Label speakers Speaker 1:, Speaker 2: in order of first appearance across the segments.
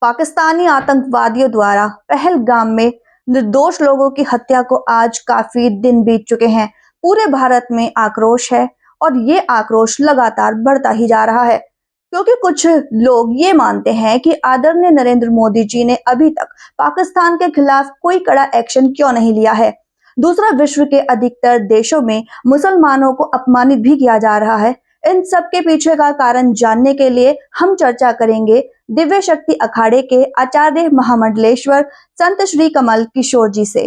Speaker 1: पाकिस्तानी आतंकवादियों द्वारा पहलगाम में निर्दोष लोगों की हत्या को आज काफी दिन बीत चुके हैं। पूरे भारत में आक्रोश है और ये आक्रोश लगातार बढ़ता ही जा रहा है, क्योंकि कुछ लोग ये मानते हैं कि आदरणीय नरेंद्र मोदी जी ने अभी तक पाकिस्तान के खिलाफ कोई कड़ा एक्शन क्यों नहीं लिया है। दूसरा, विश्व के अधिकतर देशों में मुसलमानों को अपमानित भी किया जा रहा है। इन सब के पीछे का कारण जानने के लिए हम चर्चा करेंगे दिव्य शक्ति अखाड़े के आचार्य महामंडलेश्वर संत श्री कमल किशोर जी से।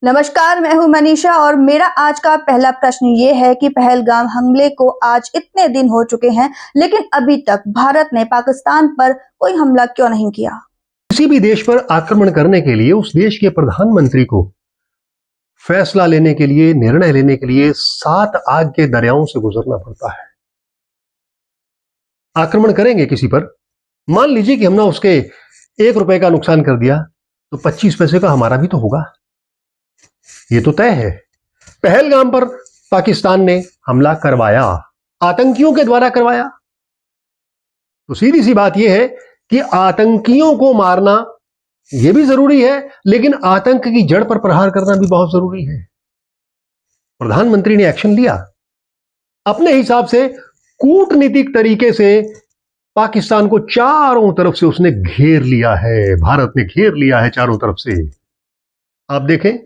Speaker 1: नमस्कार, मैं हूं मनीषा और मेरा आज का पहला प्रश्न ये है कि पहलगाम हमले को आज इतने दिन हो चुके हैं, लेकिन अभी तक भारत ने पाकिस्तान पर कोई हमला क्यों नहीं किया।
Speaker 2: किसी भी देश पर आक्रमण करने के लिए उस देश के प्रधानमंत्री को फैसला लेने के लिए, निर्णय लेने के लिए 7 आग के दरियाओं से गुजरना पड़ता है। आक्रमण करेंगे किसी पर, मान लीजिए कि हमने उसके 1 रुपए का नुकसान कर दिया, तो 25 पैसे का हमारा भी तो होगा, ये तो तय है। पहलगाम पर पाकिस्तान ने हमला करवाया, आतंकियों के द्वारा करवाया, तो सीधी सी बात यह है कि आतंकियों को मारना यह भी जरूरी है, लेकिन आतंक की जड़ पर प्रहार करना भी बहुत जरूरी है। प्रधानमंत्री ने एक्शन लिया, अपने हिसाब से कूटनीतिक तरीके से पाकिस्तान को चारों तरफ से उसने घेर लिया है, भारत ने घेर लिया है चारों तरफ से। आप देखें,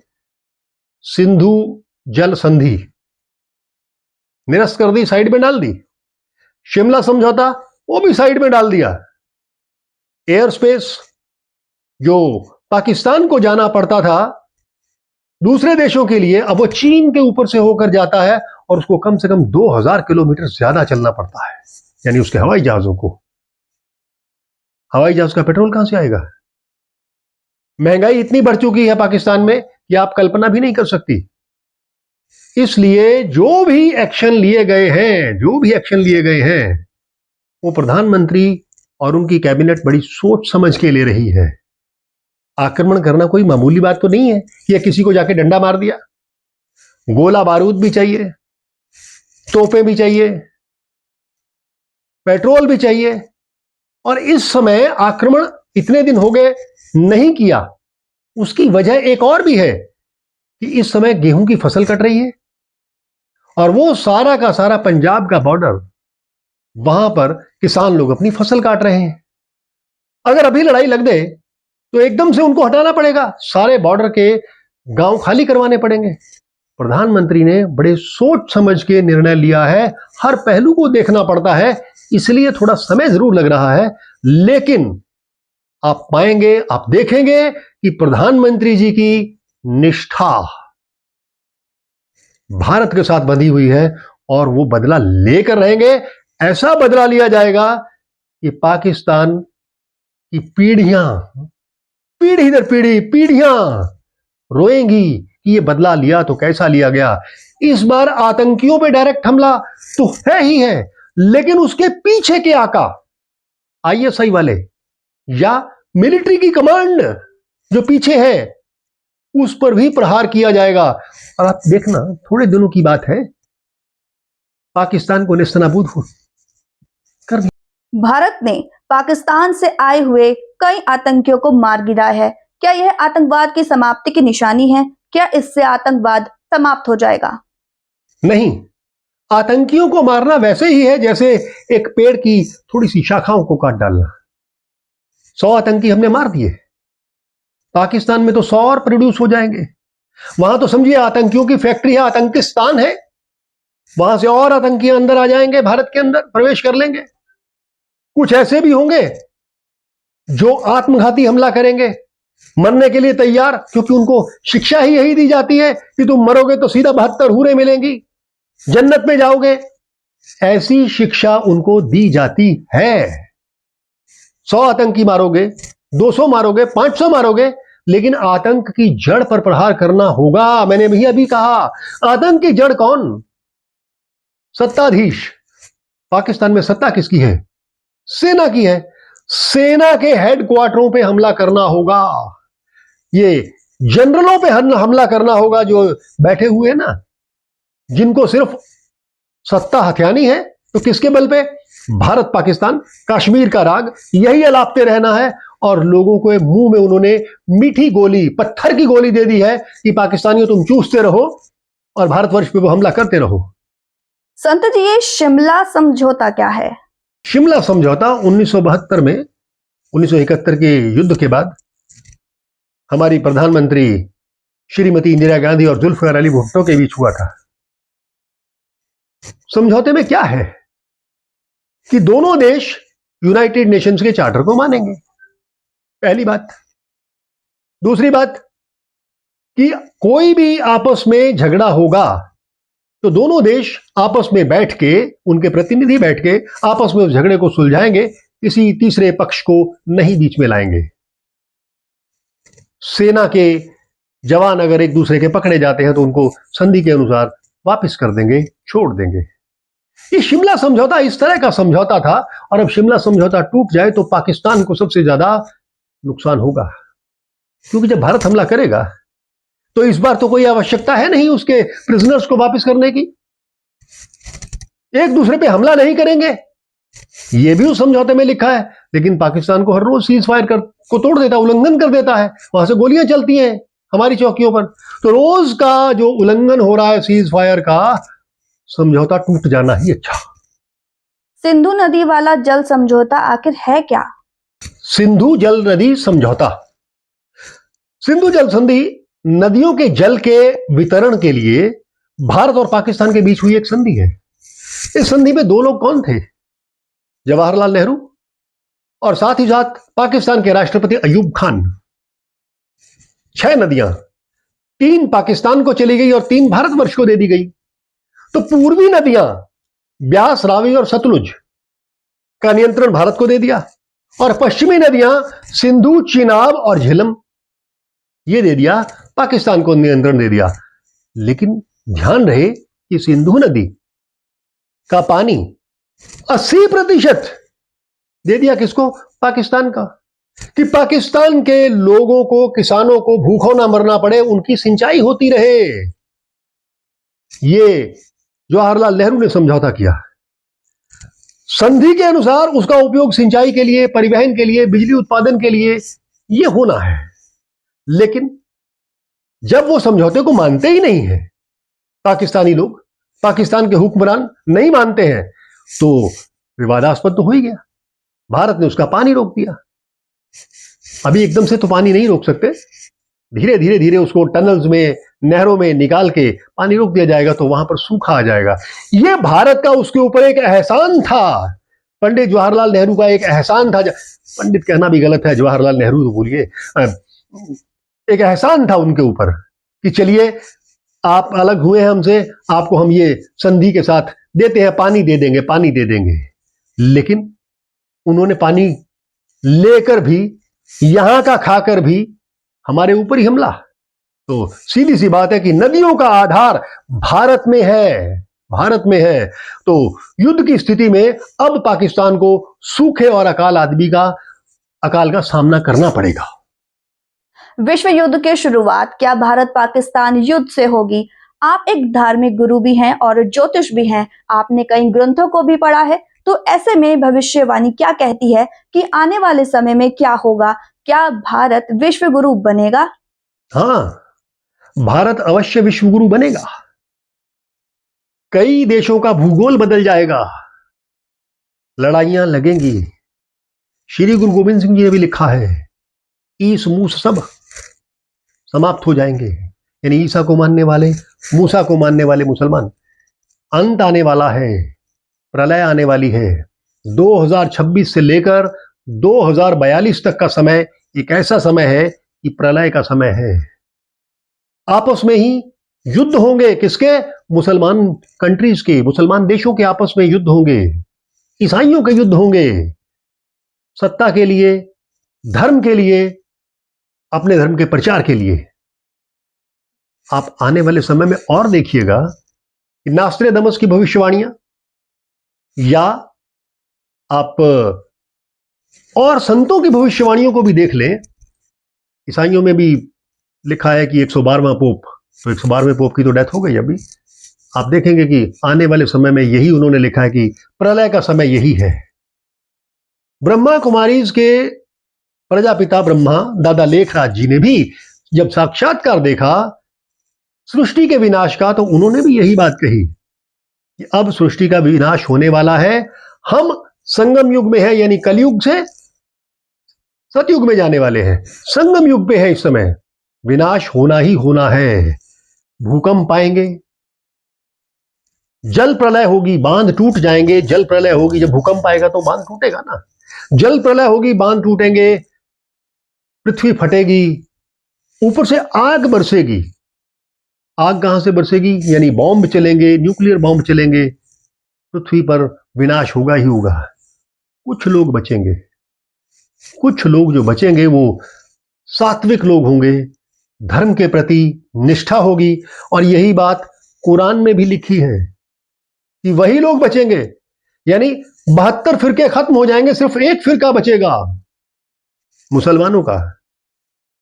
Speaker 2: सिंधु जल संधि निरस्त कर दी, साइड में डाल दी। शिमला समझौता वो भी साइड में डाल दिया। एयर स्पेस जो पाकिस्तान को जाना पड़ता था दूसरे देशों के लिए, अब वो चीन के ऊपर से होकर जाता है और उसको कम से कम 2000 किलोमीटर ज्यादा चलना पड़ता है। यानी उसके हवाई जहाजों को, हवाई जहाज का पेट्रोल कहां से आएगा? महंगाई इतनी बढ़ चुकी है पाकिस्तान में कि आप कल्पना भी नहीं कर सकती। इसलिए जो भी एक्शन लिए गए हैं वो प्रधानमंत्री और उनकी कैबिनेट बड़ी सोच समझ के ले रही है। आक्रमण करना कोई मामूली बात तो नहीं है कि किसी को जाके डंडा मार दिया। गोला बारूद भी चाहिए, तोपें भी चाहिए, पेट्रोल भी चाहिए। और इस समय आक्रमण इतने दिन हो गए नहीं किया, उसकी वजह एक और भी है कि इस समय गेहूं की फसल कट रही है और वो सारा का सारा पंजाब का बॉर्डर, वहां पर किसान लोग अपनी फसल काट रहे हैं। अगर अभी लड़ाई लग गए तो एकदम से उनको हटाना पड़ेगा, सारे बॉर्डर के गांव खाली करवाने पड़ेंगे। प्रधानमंत्री ने बड़े सोच समझ के निर्णय लिया है, हर पहलू को देखना पड़ता है, इसलिए थोड़ा समय जरूर लग रहा है, लेकिन आप पाएंगे, आप देखेंगे कि प्रधानमंत्री जी की निष्ठा भारत के साथ बंधी हुई है और वो बदला लेकर रहेंगे। ऐसा बदला लिया जाएगा कि पाकिस्तान की पीढ़ी दर पीढ़ियां रोएंगी कि ये बदला लिया तो कैसा लिया गया। इस बार आतंकियों पे डायरेक्ट हमला तो है ही है, लेकिन उसके पीछे के आका आईएसआई वाले या मिलिट्री की कमांड जो पीछे है, उस पर भी प्रहार किया जाएगा। और आप देखना, थोड़े दिनों की बात है, पाकिस्तान को नेस्तनाबूद कर दिया।
Speaker 1: भारत ने पाकिस्तान से आए हुए कई आतंकियों को मार गिराया है। क्या यह आतंकवाद की समाप्ति की निशानी है? क्या इससे आतंकवाद समाप्त हो जाएगा?
Speaker 2: नहीं, आतंकियों को मारना वैसे ही है जैसे एक पेड़ की थोड़ी सी शाखाओं को काट डालना। 100 आतंकी हमने मार दिए, पाकिस्तान में तो 100 और प्रोड्यूस हो जाएंगे। वहां तो समझिए आतंकियों की फैक्ट्री है, आतंकिस्तान है, वहां से और आतंकी अंदर आ जाएंगे, भारत के अंदर प्रवेश कर लेंगे। कुछ ऐसे भी होंगे जो आत्मघाती हमला करेंगे, मरने के लिए तैयार, क्योंकि उनको शिक्षा ही यही दी जाती है कि तुम मरोगे तो सीधा 72 हूरें मिलेंगी, जन्नत में जाओगे। ऐसी शिक्षा उनको दी जाती है। 100 आतंकी मारोगे, 200 मारोगे, 500 मारोगे, लेकिन आतंक की जड़ पर प्रहार करना होगा। मैंने भी अभी कहा, आतंक की जड़ कौन? सत्ताधीश। पाकिस्तान में सत्ता किसकी है? सेना की है। सेना के हेडक्वार्टरों पे हमला करना होगा, ये जनरलों पे हमला करना होगा जो बैठे हुए हैं ना, जिनको सिर्फ सत्ता हथियानी है। तो किसके बल पे? भारत पाकिस्तान, कश्मीर का राग, यही अलापते रहना है और लोगों के मुंह में उन्होंने मीठी गोली, पत्थर की गोली दे दी है कि पाकिस्तानियों तुम चूसते रहो और भारतवर्ष पे वो हमला करते रहो।
Speaker 1: संत जी, ये शिमला समझौता क्या है?
Speaker 2: शिमला समझौता 1972 में 1971 के युद्ध के बाद हमारी प्रधानमंत्री श्रीमती इंदिरा गांधी और जुल्फिकार अली भुट्टो के बीच हुआ था। समझौते में क्या है कि दोनों देश यूनाइटेड नेशंस के चार्टर को मानेंगे, पहली बात। दूसरी बात कि कोई भी आपस में झगड़ा होगा तो दोनों देश आपस में बैठ के, उनके प्रतिनिधि बैठ के आपस में उस झगड़े को सुलझाएंगे, किसी तीसरे पक्ष को नहीं बीच में लाएंगे। सेना के जवान अगर एक दूसरे के पकड़े जाते हैं तो उनको संधि के अनुसार वापस कर देंगे, छोड़ देंगे। ये शिमला समझौता इस तरह का समझौता था, और अब शिमला समझौता टूट जाए तो पाकिस्तान को सबसे ज्यादा नुकसान होगा, क्योंकि जब भारत हमला करेगा तो इस बार तो कोई आवश्यकता है नहीं उसके प्रिजनर्स को वापस करने की, एक दूसरे पे हमला नहीं करेंगे, ये भी उस समझौते में लिखा है। लेकिन पाकिस्तान को हर रोज सीज फायर को तोड़ देता, उल्लंघन कर देता है, वहां से गोलियां चलती हैं हमारी चौकियों पर। तो रोज का जो उल्लंघन हो रहा है सीज फायर का, समझौता टूट जाना ही अच्छा।
Speaker 1: सिंधु नदी वाला जल समझौता आखिर है क्या?
Speaker 2: सिंधु जल नदी समझौता, सिंधु जल संधि नदियों के जल के वितरण के लिए भारत और पाकिस्तान के बीच हुई एक संधि है। इस संधि में दो लोग कौन थे? जवाहरलाल नेहरू और साथ ही साथ पाकिस्तान के राष्ट्रपति अयूब खान। 6 नदियां, 3 पाकिस्तान को चली गई और 3 भारतवर्ष को दे दी गई। तो पूर्वी नदियां ब्यास, रावी और सतलुज का नियंत्रण भारत को दे दिया, और पश्चिमी नदियां सिंधु, चिनाब और झेलम, ये दे दिया पाकिस्तान को, नियंत्रण दे दिया। लेकिन ध्यान रहे कि सिंधु नदी का पानी 80% दे दिया किसको? पाकिस्तान का, कि पाकिस्तान के लोगों को, किसानों को भूखों ना मरना पड़े, उनकी सिंचाई होती रहे। ये जवाहरलाल नेहरू ने समझौता किया। संधि के अनुसार उसका उपयोग सिंचाई के लिए, परिवहन के लिए, बिजली उत्पादन के लिए यह होना है। लेकिन जब वो समझौते को मानते ही नहीं है, पाकिस्तानी लोग, पाकिस्तान के हुक्मरान नहीं मानते हैं, तो विवादास्पद तो हो ही गया। भारत ने उसका पानी रोक दिया। अभी एकदम से तो पानी नहीं रोक सकते, धीरे धीरे धीरे उसको टनल्स में, नहरों में निकाल के पानी रोक दिया जाएगा, तो वहां पर सूखा आ जाएगा। यह भारत का उसके ऊपर एक एहसान था, पंडित जवाहरलाल नेहरू का एक एहसान था। पंडित कहना भी गलत है, जवाहरलाल नेहरू तो बोलिए, एक एहसान था उनके ऊपर कि चलिए आप अलग हुए हैं हमसे, आपको हम ये संधि के साथ देते हैं, पानी दे देंगे, पानी दे देंगे। लेकिन उन्होंने पानी लेकर भी, यहां का खाकर भी हमारे ऊपर ही हमला। तो सीधी सी बात है कि नदियों का आधार भारत में है, भारत में है। तो युद्ध की स्थिति में अब पाकिस्तान को सूखे और अकाल का सामना करना पड़ेगा।
Speaker 1: विश्व युद्ध की शुरुआत क्या भारत पाकिस्तान युद्ध से होगी? आप एक धार्मिक गुरु भी हैं और ज्योतिष भी हैं, आपने कई ग्रंथों को भी पढ़ा है, तो ऐसे में भविष्यवाणी क्या कहती है कि आने वाले समय में क्या होगा? क्या भारत विश्व गुरु बनेगा?
Speaker 2: हाँ, भारत अवश्य विश्व गुरु बनेगा। कई देशों का भूगोल बदल जाएगा, लड़ाइयां लगेंगी। श्री गुरु गोविंद सिंह जी ने भी लिखा है, ईस मूस सब समाप्त हो जाएंगे, यानी ईसा को मानने वाले, मूसा को मानने वाले मुसलमान। अंत आने वाला है, प्रलय आने वाली है। 2026 से लेकर 2042 तक का समय एक ऐसा समय है कि प्रलय का समय है। आपस में ही युद्ध होंगे, किसके? मुसलमान कंट्रीज के, मुसलमान देशों के आपस में युद्ध होंगे, ईसाइयों के युद्ध होंगे, सत्ता के लिए, धर्म के लिए, अपने धर्म के प्रचार के लिए। आप आने वाले समय में और देखिएगा कि नास्ट्रेडमस की भविष्यवाणियां, या आप और संतों की भविष्यवाणियों को भी देख लें। ईसाइयों में भी लिखा है कि 112वां पोप, तो 112वें पोप की तो डेथ हो गई अभी। आप देखेंगे कि आने वाले समय में यही उन्होंने लिखा है कि प्रलय का समय यही है। ब्रह्मा कुमारीज के प्रजापिता ब्रह्मा दादा लेखराज जी ने भी जब साक्षात्कार देखा सृष्टि के विनाश का, तो उन्होंने भी यही बात कही कि अब सृष्टि का विनाश होने वाला है। हम संगम युग में हैं, यानी कलयुग से सतयुग में जाने वाले हैं। संगम युग पे है इस समय, विनाश होना ही होना है। भूकंप आएंगे, जल प्रलय होगी, बांध टूट जाएंगे। जल प्रलय होगी, जब भूकंप आएगा तो बांध टूटेगा ना। जल प्रलय होगी, बांध टूटेंगे, पृथ्वी फटेगी, ऊपर से आग बरसेगी। आग कहां से बरसेगी? यानी बॉम्ब चलेंगे, न्यूक्लियर बॉम्ब चलेंगे, पृथ्वी पर विनाश होगा ही होगा। कुछ लोग बचेंगे, कुछ लोग जो बचेंगे वो सात्विक लोग होंगे, धर्म के प्रति निष्ठा होगी। और यही बात कुरान में भी लिखी है कि वही लोग बचेंगे। यानी 72 फिरके खत्म हो जाएंगे, सिर्फ एक फिरका बचेगा मुसलमानों का।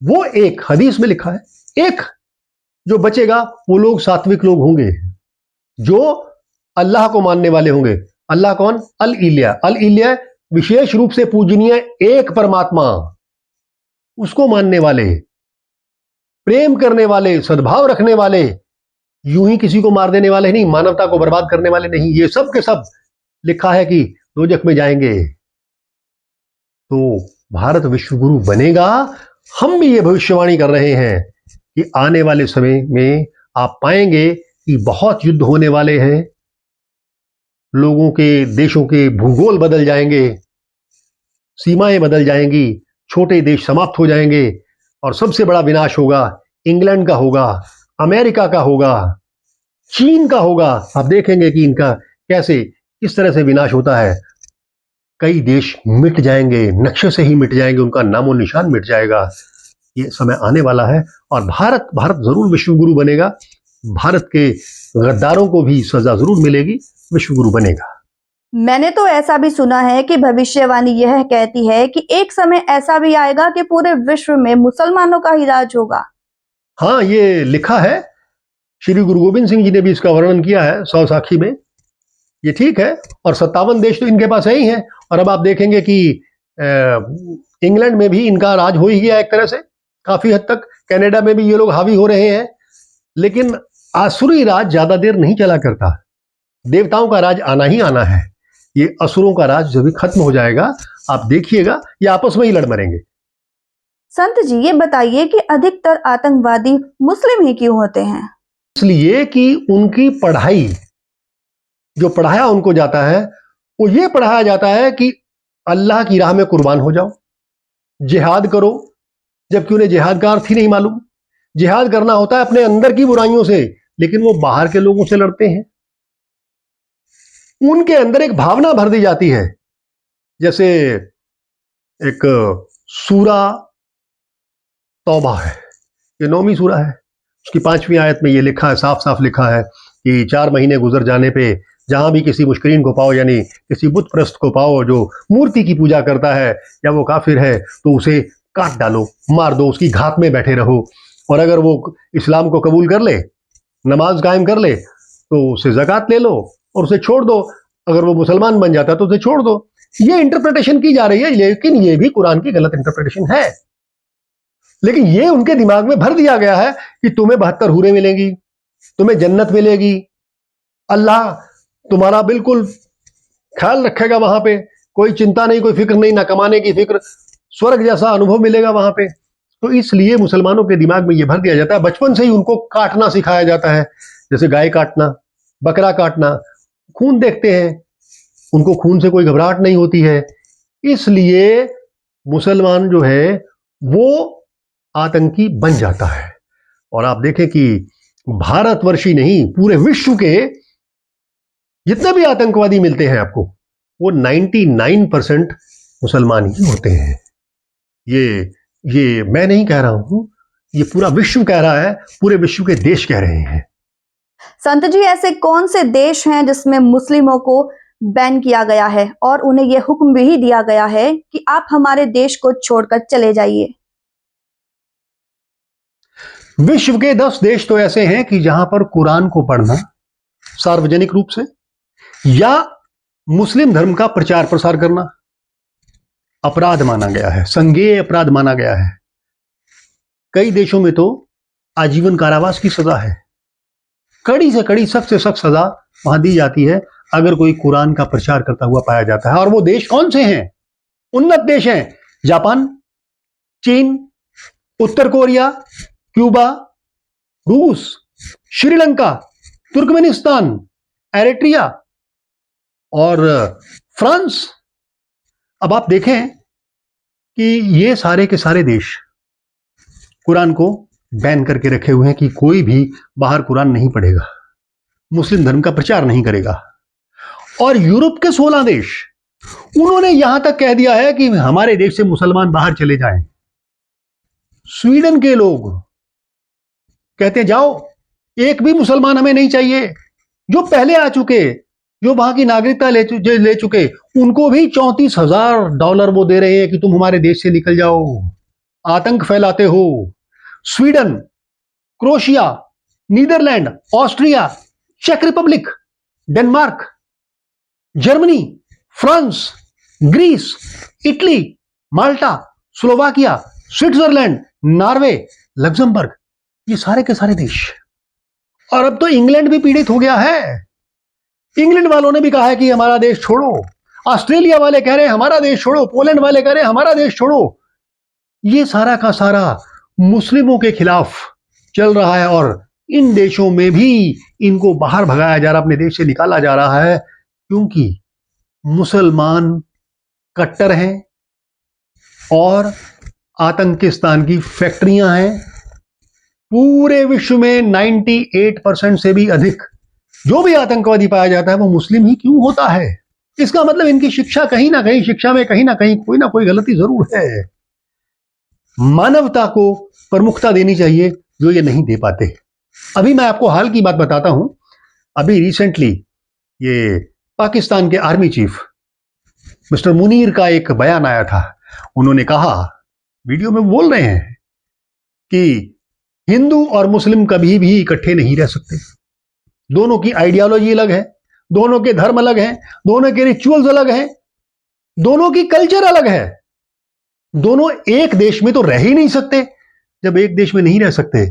Speaker 2: वो एक हदीस में लिखा है, एक जो बचेगा वो लोग सात्विक लोग होंगे, जो अल्लाह को मानने वाले होंगे। अल्लाह कौन? अल इल्या। अल इल्या विशेष रूप से पूजनीय एक परमात्मा, उसको मानने वाले, प्रेम करने वाले, सद्भाव रखने वाले, यूं ही किसी को मार देने वाले नहीं, मानवता को बर्बाद करने वाले नहीं। ये सब के सब लिखा है कि दोजख में जाएंगे। तो भारत विश्व गुरु बनेगा। हम भी ये भविष्यवाणी कर रहे हैं कि आने वाले समय में आप पाएंगे कि बहुत युद्ध होने वाले हैं, लोगों के, देशों के भूगोल बदल जाएंगे, सीमाएं बदल जाएंगी, छोटे देश समाप्त हो जाएंगे, और सबसे बड़ा विनाश होगा इंग्लैंड का होगा, अमेरिका का होगा, चीन का होगा। आप देखेंगे कि इनका कैसे, किस तरह से विनाश होता है। कई देश मिट जाएंगे, नक्शे से ही मिट जाएंगे, उनका नामो निशान मिट जाएगा। ये समय आने वाला है और भारत जरूर विश्व गुरु बनेगा। भारत के गद्दारों को भी सजा जरूर मिलेगी, विश्व गुरु बनेगा।
Speaker 1: मैंने तो ऐसा भी सुना है कि भविष्यवाणी यह कहती है कि एक समय ऐसा भी आएगा कि पूरे विश्व में मुसलमानों का ही राज होगा।
Speaker 2: हाँ, ये लिखा है, श्री गुरु गोविंद सिंह जी ने भी इसका वर्णन किया है 100 साखी में। ये ठीक है, और 57 देश तो इनके पास है ही है। और अब आप देखेंगे कि इंग्लैंड में भी इनका राज हो ही गया एक तरह से, काफी हद तक। कनाडा में भी ये लोग हावी हो रहे हैं। लेकिन आसुरी राज ज्यादा देर नहीं चला करता, देवताओं का राज आना ही आना है। ये असुरों का राज जब भी खत्म हो जाएगा, आप देखिएगा ये आपस में ही लड़ मरेंगे।
Speaker 1: संत जी, ये बताइए कि अधिकतर आतंकवादी मुस्लिम ही क्यों होते हैं?
Speaker 2: इसलिए कि उनकी पढ़ाई, जो पढ़ाया उनको जाता है, वो ये पढ़ाया जाता है कि अल्लाह की राह में कुर्बान हो जाओ, जिहाद करो, जबकि उन्हें जिहाद का अर्थ ही नहीं मालूम। जिहाद करना होता है अपने अंदर की बुराइयों से, लेकिन वो बाहर के लोगों से लड़ते हैं। उनके अंदर एक भावना भर दी जाती है। जैसे एक सूरा तौबा है, ये 9वीं सूरा है, उसकी 5वीं आयत में ये लिखा है, साफ साफ लिखा है कि 4 महीने गुजर जाने पे जहां भी किसी मुश्किरीन को पाओ, यानी किसी बुत प्रस्त को पाओ जो मूर्ति की पूजा करता है या वो काफिर है, तो उसे काट डालो, मार दो, उसकी घात में बैठे रहो। और अगर वो इस्लाम को कबूल कर ले, नमाज कायम कर ले, तो उसे ज़कात ले लो और उसे छोड़ दो। अगर वो मुसलमान बन जाता तो उसे छोड़ दो। ये इंटरप्रिटेशन की जा रही है, लेकिन ये भी कुरान की गलत इंटरप्रिटेशन है। लेकिन ये उनके दिमाग में भर दिया गया है कि तुम्हें 72 हूरें मिलेंगी, तुम्हें जन्नत मिलेगी, अल्लाह तुम्हारा बिल्कुल ख्याल रखेगा, वहां पे कोई चिंता नहीं, कोई फिक्र नहीं, ना कमाने की फिक्र, स्वर्ग जैसा अनुभव मिलेगा वहां पे। तो इसलिए मुसलमानों के दिमाग में यह भर दिया जाता है, बचपन से ही उनको काटना सिखाया जाता है, जैसे गाय काटना, बकरा काटना। खून देखते हैं, उनको खून से कोई घबराहट नहीं होती है। इसलिए मुसलमान जो है वो आतंकी बन जाता है। और आप देखें कि भारतवर्षी नहीं, पूरे विश्व के जितने भी आतंकवादी मिलते हैं आपको, वो 99% मुसलमान ही होते हैं। ये मैं नहीं कह रहा हूं, ये पूरा विश्व कह रहा है, पूरे विश्व के देश कह रहे हैं।
Speaker 1: संत जी, ऐसे कौन से देश हैं जिसमें मुस्लिमों को बैन किया गया है और उन्हें यह हुक्म भी दिया गया है कि आप हमारे देश को छोड़कर चले जाइए?
Speaker 2: विश्व के 10 देश तो ऐसे हैं कि जहां पर कुरान को पढ़ना सार्वजनिक रूप से या मुस्लिम धर्म का प्रचार प्रसार करना अपराध माना गया है, संज्ञेय अपराध माना गया है। कई देशों में तो आजीवन कारावास की सजा है। कड़ी से कड़ी, सख्त से सख्त सजा वहां दी जाती है अगर कोई कुरान का प्रचार करता हुआ पाया जाता है। और वो देश कौन से हैं? उन्नत देश हैं। जापान, चीन, उत्तर कोरिया, क्यूबा, रूस, श्रीलंका, तुर्कमेनिस्तान, एरिट्रिया और फ्रांस। अब आप देखें कि ये सारे के सारे देश कुरान को बैन करके रखे हुए हैं कि कोई भी बाहर कुरान नहीं पढ़ेगा, मुस्लिम धर्म का प्रचार नहीं करेगा। और यूरोप के 16 देश, उन्होंने यहां तक कह दिया है कि हमारे देश से मुसलमान बाहर चले जाएं। स्वीडन के लोग कहते हैं जाओ, एक भी मुसलमान हमें नहीं चाहिए। जो पहले आ चुके, जो वहां की नागरिकता ले चुके, उनको भी $34,000 वो दे रहे हैं कि तुम हमारे देश से निकल जाओ, आतंक फैलाते हो। स्वीडन, क्रोएशिया, नीदरलैंड, ऑस्ट्रिया, चेक Republic, Denmark, Germany, France, Greece, Italy, Malta, Slovakia, Switzerland, Norway, Luxembourg, ये सारे के सारे देश। और अब तो इंग्लैंड भी पीड़ित हो गया है। इंग्लैंड वालों ने भी कहा है कि हमारा देश छोड़ो। ऑस्ट्रेलिया वाले कह रहे हैं हमारा देश छोड़ो। पोलैंड वाले कह रहे हैं हमारा देश छोड़ो। ये सारा का सारा मुस्लिमों के खिलाफ चल रहा है और इन देशों में भी इनको बाहर भगाया जा रहा, अपने देश से निकाला जा रहा है, क्योंकि मुसलमान कट्टर हैं और आतंकिस्तान की फैक्ट्रियां हैं। पूरे विश्व में 98% से भी अधिक जो भी आतंकवादी पाया जाता है वो मुस्लिम ही क्यों होता है? इसका मतलब इनकी शिक्षा कहीं ना कहीं, शिक्षा में कहीं ना कहीं कोई ना कोई गलती जरूर है। मानवता को प्रमुखता देनी चाहिए जो ये नहीं दे पाते। अभी मैं आपको हाल की बात बताता हूं। अभी रिसेंटली ये पाकिस्तान के आर्मी चीफ मिस्टर मुनीर का एक बयान आया था। उन्होंने कहा, वीडियो में बोल रहे हैं कि हिंदू और मुस्लिम कभी भी इकट्ठे नहीं रह सकते। दोनों की आइडियोलॉजी अलग है, दोनों के धर्म अलग हैं, दोनों के रिचुअल्स अलग हैं, दोनों की कल्चर अलग है। दोनों एक देश में तो रह ही नहीं सकते। जब एक देश में नहीं रह सकते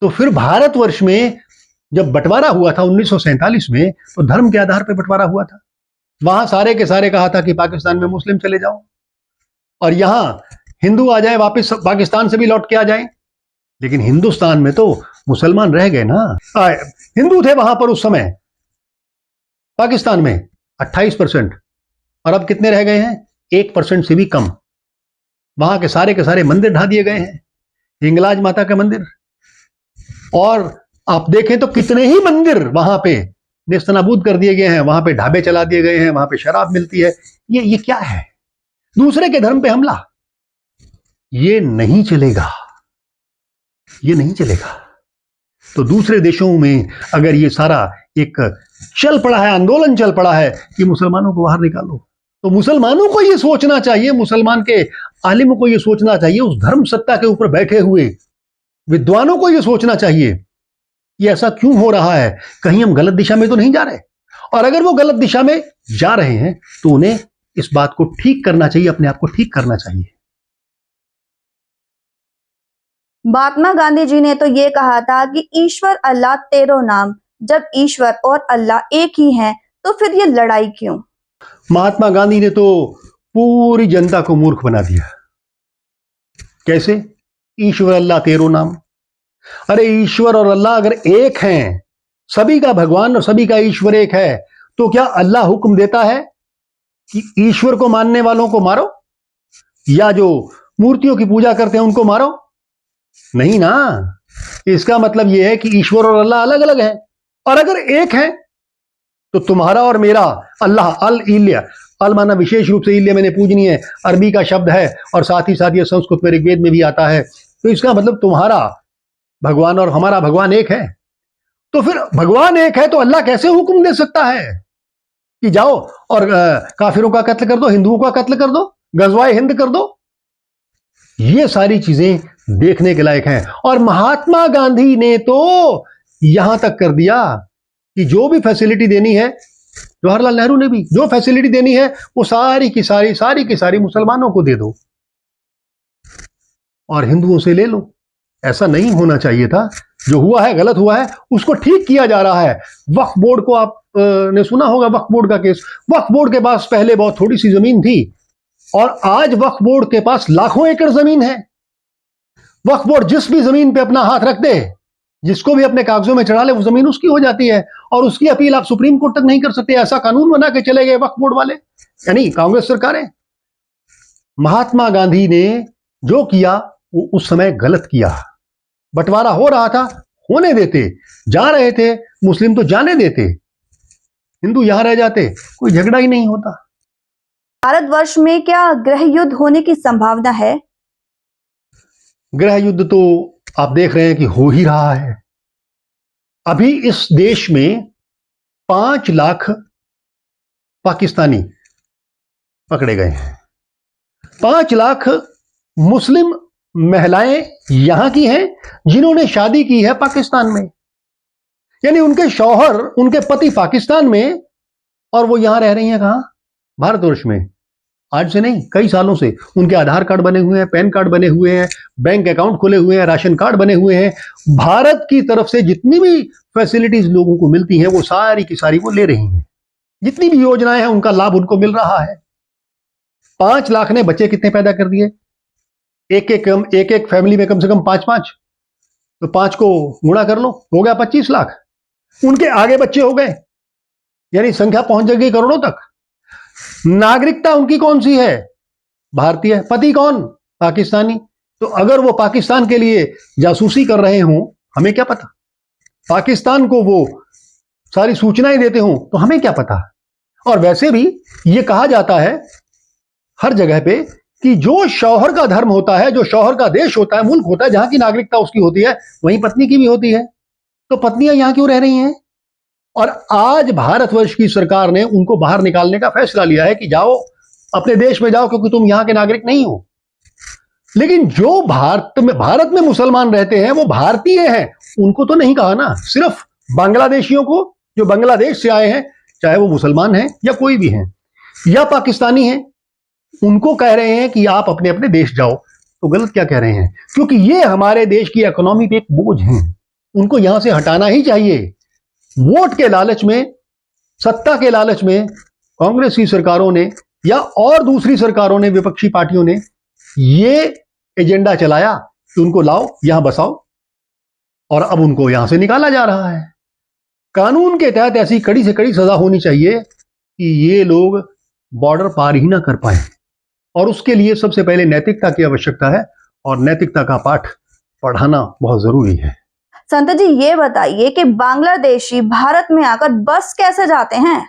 Speaker 2: तो फिर भारतवर्ष में जब बंटवारा हुआ था 1947 में, तो धर्म के आधार पर बंटवारा हुआ था। वहां सारे के सारे कहा था कि पाकिस्तान में मुस्लिम चले जाओ और यहां हिंदू आ जाए, वापस पाकिस्तान से भी लौट के आ जाए। लेकिन हिंदुस्तान में तो मुसलमान रह गए ना। हिंदू थे वहां पर उस समय पाकिस्तान में 28%, और अब कितने रह गए हैं? 1% से भी कम। वहां के सारे मंदिर ढा दिए गए हैं, हिंगलाज माता के मंदिर। और आप देखें तो कितने ही मंदिर वहां पे नेस्तनाबूद कर दिए गए हैं, वहां पे ढाबे चला दिए गए हैं, वहां पे शराब मिलती है। ये क्या है? दूसरे के धर्म पे हमला। ये नहीं चलेगा, ये नहीं चलेगा। तो दूसरे देशों में अगर ये सारा एक चल पड़ा है, आंदोलन चल पड़ा है कि मुसलमानों को बाहर निकालो, तो मुसलमानों को ये सोचना चाहिए, मुसलमान के आलिमों को ये सोचना चाहिए, उस धर्म सत्ता के ऊपर बैठे हुए विद्वानों को ये सोचना चाहिए कि ऐसा क्यों हो रहा है, कहीं हम गलत दिशा में तो नहीं जा रहे। और अगर वो गलत दिशा में जा रहे हैं तो उन्हें इस बात को ठीक करना चाहिए, अपने आप को ठीक करना चाहिए।
Speaker 1: महात्मा गांधी जी ने तो ये कहा था कि ईश्वर अल्लाह तेरो नाम। जब ईश्वर और अल्लाह एक ही हैं तो फिर ये लड़ाई क्यों?
Speaker 2: महात्मा गांधी ने तो पूरी जनता को मूर्ख बना दिया। कैसे? ईश्वर अल्लाह तेरो नाम। अरे ईश्वर और अल्लाह अगर एक हैं, सभी का भगवान और सभी का ईश्वर एक है, तो क्या अल्लाह हुक्म देता है कि ईश्वर को मानने वालों को मारो या जो मूर्तियों की पूजा करते हैं उनको मारो? नहीं ना। इसका मतलब यह है कि ईश्वर और अल्लाह अलग अलग हैं, और अगर एक है तो तुम्हारा और मेरा अल्लाह, अल इल्या, अल माना विशेष रूप से, इल्या मैंने पूजनीय अरबी का शब्द है और साथ ही साथ ये संस्कृत में ऋग्वेद में भी आता है। तो इसका मतलब तुम्हारा भगवान और हमारा भगवान एक है। तो फिर भगवान एक है तो अल्लाह कैसे हुक्म दे सकता है कि जाओ और काफिरों का कत्ल कर दो, हिंदुओं का कत्ल कर दो, गजवाए हिंद कर दो? ये सारी चीजें देखने के लायक हैं। और महात्मा गांधी ने तो यहां तक कर दिया कि जो भी फैसिलिटी देनी है जवाहरलाल नेहरू ने भी जो फैसिलिटी देनी है वो सारी की सारी मुसलमानों को दे दो और हिंदुओं से ले लो। ऐसा नहीं होना चाहिए था। जो हुआ है गलत हुआ है, उसको ठीक किया जा रहा है। वक्फ बोर्ड को आप ने सुना होगा, वक्फ बोर्ड का केस। वक्फ बोर्ड के पास पहले बहुत थोड़ी सी जमीन थी और आज वक्फ बोर्ड के पास लाखों एकड़ जमीन है। वक्फ बोर्ड जिस भी जमीन पे अपना हाथ रख दे, जिसको भी अपने कागजों में चढ़ा ले, वो जमीन उसकी हो जाती है और उसकी अपील आप सुप्रीम कोर्ट तक नहीं कर सकते। ऐसा कानून बना के चले गए वक्फ बोर्ड वाले, यानी कांग्रेस सरकारें। महात्मा गांधी ने जो किया वो उस समय गलत किया। बंटवारा हो रहा था, होने देते। जा रहे थे मुस्लिम तो जाने देते, हिंदू यहां रह जाते, कोई झगड़ा ही नहीं होता।
Speaker 1: भारतवर्ष में क्या गृह युद्ध होने की संभावना है?
Speaker 2: गृह युद्ध तो आप देख रहे हैं कि हो ही रहा है। अभी इस देश में 5 लाख पाकिस्तानी पकड़े गए हैं। 5 लाख मुस्लिम महिलाएं यहां की हैं जिन्होंने शादी की है पाकिस्तान में, यानी उनके शौहर, उनके पति पाकिस्तान में और वो यहां रह रही हैं कहां? भारतवर्ष में। आज से नहीं, कई सालों से उनके आधार कार्ड बने हुए हैं, पैन कार्ड बने हुए हैं, बैंक अकाउंट खुले हुए हैं, राशन कार्ड बने हुए हैं। भारत की तरफ से जितनी भी फैसिलिटीज लोगों को मिलती हैं वो सारी की सारी वो ले रही हैं। जितनी भी योजनाएं हैं उनका लाभ उनको मिल रहा है। 5 लाख ने बच्चे कितने पैदा कर दिए? एक एक फैमिली में कम से कम 5-5, तो 5 को गुणा कर लो, हो गया 25 लाख। उनके आगे बच्चे हो गए, यानी संख्या पहुंच गई करोड़ों तक। नागरिकता उनकी कौन सी है? भारतीय। पति कौन? पाकिस्तानी। तो अगर वो पाकिस्तान के लिए जासूसी कर रहे हों, हमें क्या पता? पाकिस्तान को वो सारी सूचनाएं देते हों तो हमें क्या पता? और वैसे भी ये कहा जाता है हर जगह पे कि जो शौहर का धर्म होता है, जो शौहर का देश होता है, मुल्क होता है, जहां की नागरिकता उसकी होती है, वहीं पत्नी की भी होती है। तो पत्नियां यहां क्यों रह रही हैं? और आज भारतवर्ष की सरकार ने उनको बाहर निकालने का फैसला लिया है कि जाओ, अपने देश में जाओ, क्योंकि तुम यहां के नागरिक नहीं हो। लेकिन जो भारत में मुसलमान रहते हैं वो भारतीय हैं, उनको तो नहीं कहा ना। सिर्फ बांग्लादेशियों को, जो बांग्लादेश से आए हैं, चाहे वो मुसलमान हैं या कोई भी हैं या पाकिस्तानी हैं, उनको कह रहे हैं कि आप अपने अपने देश जाओ। तो गलत क्या कह रहे हैं? क्योंकि ये हमारे देश की इकोनॉमी पे एक बोझ हैं, उनको यहां से हटाना ही चाहिए। वोट के लालच में, सत्ता के लालच में कांग्रेस की सरकारों ने या और दूसरी सरकारों ने, विपक्षी पार्टियों ने ये एजेंडा चलाया कि उनको लाओ, यहां बसाओ, और अब उनको यहां से निकाला जा रहा है। कानून के तहत ऐसी कड़ी से कड़ी सजा होनी चाहिए कि ये लोग बॉर्डर पार ही ना कर पाए। और उसके लिए सबसे पहले नैतिकता की आवश्यकता है और नैतिकता का पाठ पढ़ाना बहुत जरूरी है।
Speaker 1: संत जी, ये बताइए कि बांग्लादेशी भारत में आकर बस कैसे जाते हैं?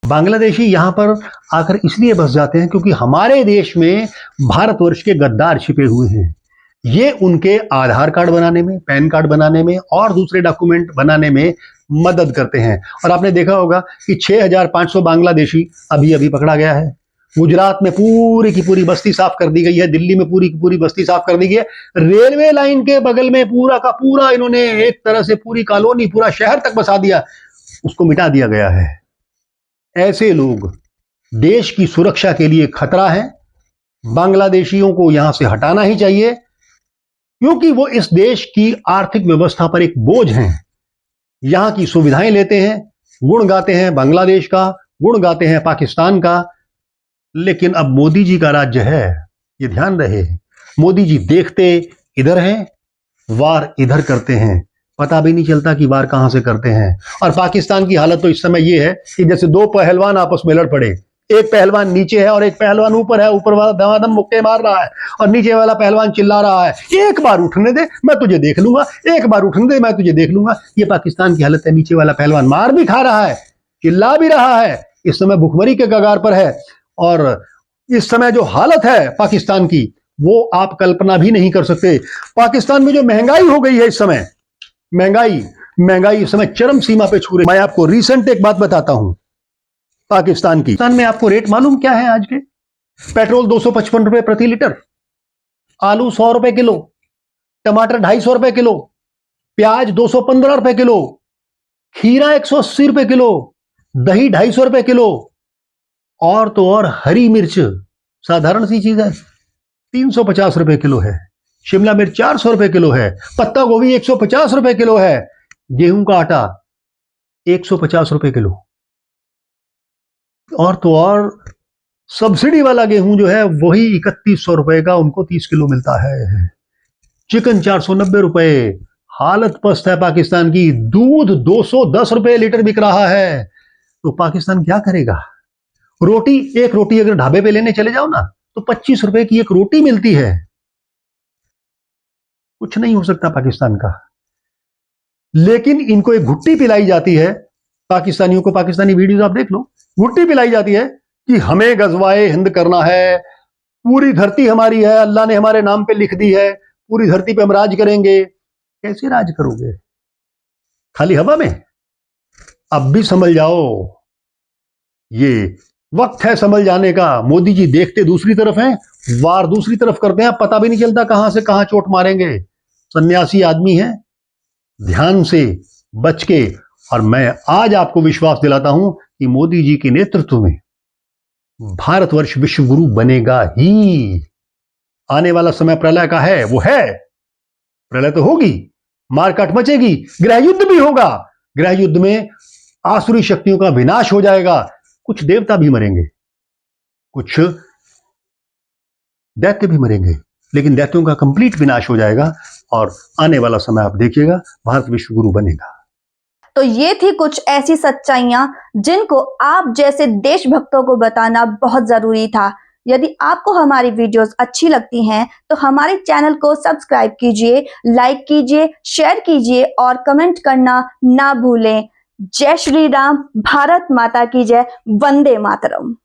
Speaker 2: बांग्लादेशी यहां पर आकर इसलिए बस जाते हैं क्योंकि हमारे देश में भारतवर्ष के गद्दार छिपे हुए हैं। ये उनके आधार कार्ड बनाने में, पैन कार्ड बनाने में और दूसरे डॉक्यूमेंट बनाने में मदद करते हैं। और आपने देखा होगा कि 6500 बांग्लादेशी अभी अभी पकड़ा गया है। गुजरात में पूरी की पूरी बस्ती साफ कर दी गई है, दिल्ली में पूरी की पूरी बस्ती साफ कर दी गई है, रेलवे लाइन के बगल में पूरा का पूरा इन्होंने एक तरह से पूरी कॉलोनी, पूरा शहर तक बसा दिया, उसको मिटा दिया गया है। ऐसे लोग देश की सुरक्षा के लिए खतरा है। बांग्लादेशियों को यहां से हटाना ही चाहिए क्योंकि वो इस देश की आर्थिक व्यवस्था पर एक बोझ हैं। यहां की सुविधाएं लेते हैं, गुण गाते हैं बांग्लादेश का, गुण गाते हैं पाकिस्तान का। लेकिन अब मोदी जी का राज्य है, ये ध्यान रहे। मोदी जी देखते इधर हैं, वार इधर करते हैं, पता भी नहीं चलता कि वार कहां से करते हैं। और पाकिस्तान की हालत तो इस समय ये है कि जैसे 2 पहलवान आपस में लड़ पड़े, एक पहलवान नीचे है और एक पहलवान ऊपर है। ऊपर वाला दमादम मुक्के मार रहा है और नीचे वाला पहलवान चिल्ला रहा है, एक बार उठने दे मैं तुझे देख लूंगा, एक बार उठने दे मैं तुझे देख लूंगा। ये पाकिस्तान की हालत है। नीचे वाला पहलवान मार भी खा रहा है, चिल्ला भी रहा है, इस समय भुखमरी के कगार पर है। और इस समय जो हालत है पाकिस्तान की, वो आप कल्पना भी नहीं कर सकते। पाकिस्तान में जो महंगाई हो गई है इस समय, महंगाई इस समय चरम सीमा पे छू रही। मैं आपको रिसेंट एक बात बताता हूं पाकिस्तान की। पाकिस्तान में आपको रेट मालूम क्या है आज के? पेट्रोल 255 रुपए प्रति लीटर, आलू 100 रुपए किलो, टमाटर 250 रुपए किलो, प्याज 215 रुपए किलो, खीरा 180 रुपए किलो, दही 250 रुपए किलो, और तो और हरी मिर्च साधारण सी चीज है 350 रुपए किलो है, शिमला मिर्च 400 रुपए किलो है, पत्ता गोभी 150 रुपए किलो है, गेहूं का आटा 150 रुपए किलो, और तो और सब्सिडी वाला गेहूं जो है वही 3100 रुपए का उनको 30 किलो मिलता है। चिकन 490 रुपए, हालत पस्त है पाकिस्तान की। दूध 210 रुपए लीटर बिक रहा है, तो पाकिस्तान क्या करेगा? रोटी, एक रोटी अगर ढाबे पे लेने चले जाओ ना तो 25 रुपए की एक रोटी मिलती है। कुछ नहीं हो सकता पाकिस्तान का, लेकिन इनको एक घुट्टी पिलाई जाती है। पाकिस्तानियों को, पाकिस्तानी वीडियोस आप देख लो, घुट्टी पिलाई जाती है कि हमें गजवाए हिंद करना है, पूरी धरती हमारी है, अल्लाह ने हमारे नाम पे लिख दी है, पूरी धरती पे हम राज करेंगे। कैसे राज करोगे? खाली हवा में? अब भी संभल जाओ, ये वक्त है संभल जाने का। मोदी जी देखते दूसरी तरफ हैं, वार दूसरी तरफ करते हैं, पता भी नहीं चलता कहां से कहां चोट मारेंगे। सन्यासी आदमी है, ध्यान से बच के। और मैं आज आपको विश्वास दिलाता हूं कि मोदी जी के नेतृत्व में भारतवर्ष विश्व गुरु बनेगा ही। आने वाला समय प्रलय का है, वो है, प्रलय तो होगी, मारकाट मचेगी, गृह युद्ध भी होगा। गृह युद्ध में आसुरी शक्तियों का विनाश हो जाएगा, कुछ देवता भी मरेंगे, कुछ दैत्य भी मरेंगे, लेकिन दैत्यों का कंप्लीट विनाश हो जाएगा। और आने वाला समय आप देखिएगा, भारत विश्व गुरु बनेगा।
Speaker 1: तो ये थी कुछ ऐसी सच्चाइयां जिनको आप जैसे देशभक्तों को बताना बहुत जरूरी था। यदि आपको हमारी वीडियोस अच्छी लगती हैं तो हमारे चैनल को सब्सक्राइब कीजिए, लाइक कीजिए, शेयर कीजिए और कमेंट करना ना भूलें। जय श्री राम, भारत माता की जय, वंदे मातरम।